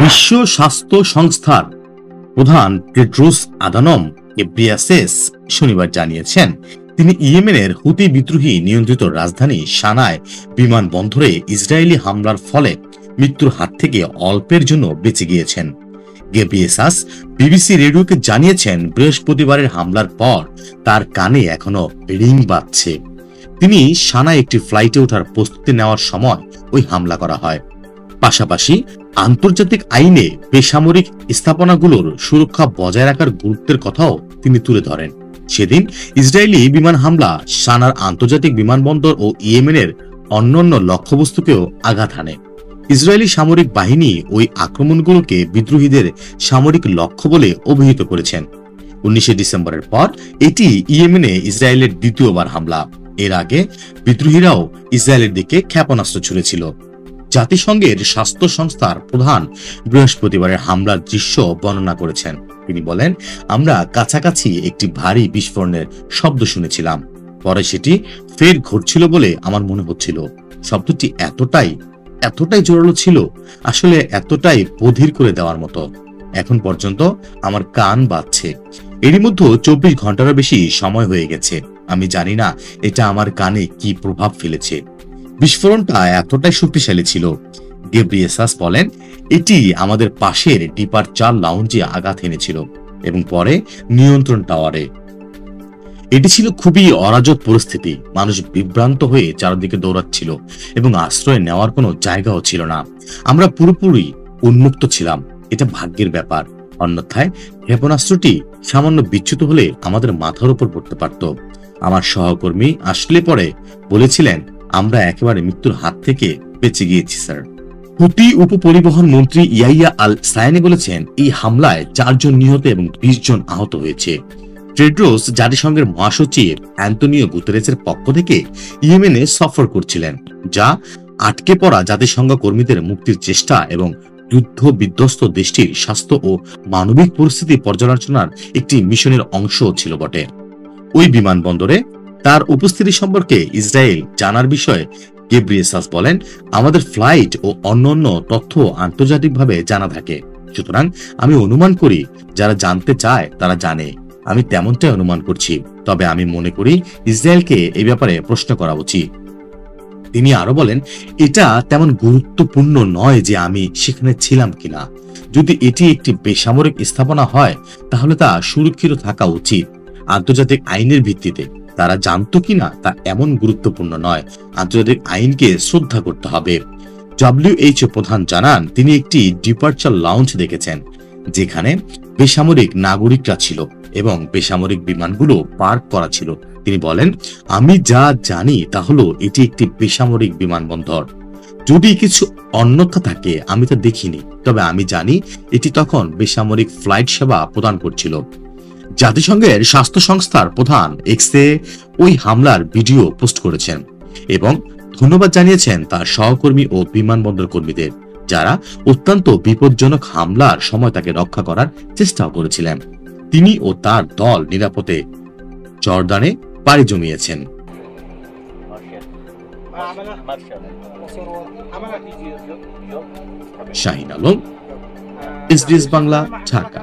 বিশ্ব স্বাস্থ্য সংস্থার প্রধান টেড্রোস আধানম গেব্রিয়েসাস শনিবার জানিয়েছেন, তিনি ইয়েমেনের হুতি বিদ্রোহী নিয়ন্ত্রিত রাজধানী সানায় বিমানবন্দরে ইসরায়েলি হামলার ফলে মৃত্যুর হাত থেকে অল্পের জন্য বেঁচে গিয়েছেন। গেব্রিয়েসাস বিবিসি রেডিওকে জানিয়েছেন, বৃহস্পতিবারের হামলার পর তার কানে এখনো রিং বাজছে। তিনি সানায় একটি ফ্লাইটে ওঠার প্রস্তুতি নেওয়ার সময় ওই হামলা করা হয়। পাশাপাশি আন্তর্জাতিক আইনে বেসামরিক স্থাপনাগুলোর সুরক্ষা বজায় রাখার গুরুত্বের কথাও তিনি তুলে ধরেন। সেদিন ইসরায়েলি বিমান হামলা সানার আন্তর্জাতিক বিমানবন্দর ও ইয়েমেনের অন্যান্য লক্ষ্যবস্তুকেও আঘাত হানে। ইসরায়েলি সামরিক বাহিনী ওই আক্রমণগুলোকে বিদ্রোহীদের সামরিক লক্ষ্য বলে অভিহিত করেছেন। 19 ডিসেম্বরের পর এটি ইয়েমেনে ইসরায়েলের দ্বিতীয়বার হামলা। এর আগে বিদ্রোহীরাও ইসরায়েলের দিকে ক্ষেপণাস্ত্র ছুড়েছিল। জাতিসংঘের স্বাস্থ্য সংস্থার প্রধান বৃহস্পতিবারের হামলার দৃশ্য বর্ণনা করেছেন। তিনি বলেন, আমরা কাছাকাছি একটি ভারী বিস্ফোরণের শব্দ শুনেছিলাম। পরে সেটি ফের ঘটছিল বলে আমার মনে হচ্ছিল। শব্দটি এতটাই জোরালো ছিল, আসলে এতটাই বধির করে দেওয়ার মতো। এখন পর্যন্ত আমার কান বাজছে। এরই মধ্যে 24 ঘন্টারও বেশি সময় হয়ে গেছে। আমি জানি না এটা আমার কানে কি প্রভাব ফেলেছে। বিস্ফোরণটা এতটাই শক্তিশালী ছিল। গেব্রিয়েসাস বলেন, এটি আমাদের পাশের ডিপারচার লাউঞ্জে আঘাত এনেছিল এবং পরে নিয়ন্ত্রণ টাওয়ারে। এটি ছিল খুবই অরাজক পরিস্থিতি। মানুষ বিভ্রান্ত হয়ে চারদিকে দৌড়াচ্ছিল এবং আশ্রয় নেওয়ার কোনো জায়গাও ছিল না। আমরা পুরোপুরি উন্মুক্ত ছিলাম। এটা ভাগ্যের ব্যাপার। অন্যথায় ক্ষেপণাস্ত্রটি সামান্য বিচ্যুত হলে আমাদের মাথার উপর পড়তে পারত। আমার সহকর্মী আসলে পরে বলেছিলেন, আমরা একেবারে মৃত্যুর হাত থেকে বেঁচে গিয়েছি স্যার। হুতি উপপরিবহন মন্ত্রী ইয়াইয়া আল সায়ানি বলেছেন, এই হামলায় 4 জন নিহত এবং 20 জন আহত হয়েছে। টেড্রোস জাতিসংঘের মহাসচিব অ্যান্তোনিও গুতেরেসের পক্ষ থেকে ইয়েমেনে সফর করছিলেন, যা আটকে পড়া জাতিসংঘ কর্মীদের মুক্তির চেষ্টা এবং যুদ্ধ বিধ্বস্ত দেশটির স্বাস্থ্য ও মানবিক পরিস্থিতি পর্যালোচনার একটি মিশনের অংশ ছিল বটে। ওই বিমানবন্দরে তার উপস্থিতি সম্পর্কে ইসরায়েল জানার বিষয়ে গেব্রিয়েসাস বলেন, আমাদের ফ্লাইট ও অন্যান্য তথ্য আন্তর্জাতিকভাবে জানা থাকে। সুতরাং আমি অনুমান করি যারা জানতে চায় তারা জানে। আমি তেমনটাই অনুমান করছি। তবে আমি মনে করি ইসরায়েলকে এই ব্যাপারে প্রশ্ন করা উচিত। তিনি আরো বলেন, এটা তেমন গুরুত্বপূর্ণ নয় যে আমি সেখানে ছিলাম কিনা। যদি এটি একটি বেসামরিক স্থাপনা হয় তাহলে তা সুরক্ষিত থাকা উচিত আন্তর্জাতিক আইনের ভিত্তিতে। তারা জানতো কিনা তা এমন গুরুত্বপূর্ণ নয়। আন্তর্জাতিক আইনকে শ্রদ্ধা করতে হবে। WHO প্রধান জানান, তিনি একটি ডিপারচার লাউঞ্জ দেখেছেন যেখানে বেসামরিক নাগরিকরা ছিল এবং বেসামরিক বিমানগুলো পার্ক করা ছিল। তিনি বলেন, আমি যা জানি তা হলো এটি একটি বেসামরিক বিমানবন্দর। যদি কিছু অন্যথা থাকে আমি তা দেখিনি, তবে আমি জানি এটি তখন বেসামরিক ফ্লাইট সেবা প্রদান করছিল। জাতিসংঘের স্বাস্থ্য সংস্থার প্রধান এক্সে ওই হামলার ভিডিও পোস্ট করেছেন এবং ধন্যবাদ জানিয়েছেন তার সহকর্মী ও বিমানবন্দর কর্মীদের, যারা অত্যন্ত বিপজ্জনক হামলার সময় তাকে রক্ষা করার চেষ্টাও করেছিলেন। তিনি ও তার দল নিরাপদে জর্দানে পাড়ি জমিয়েছেন। শাহিন আলম, SBS বাংলা, ঢাকা।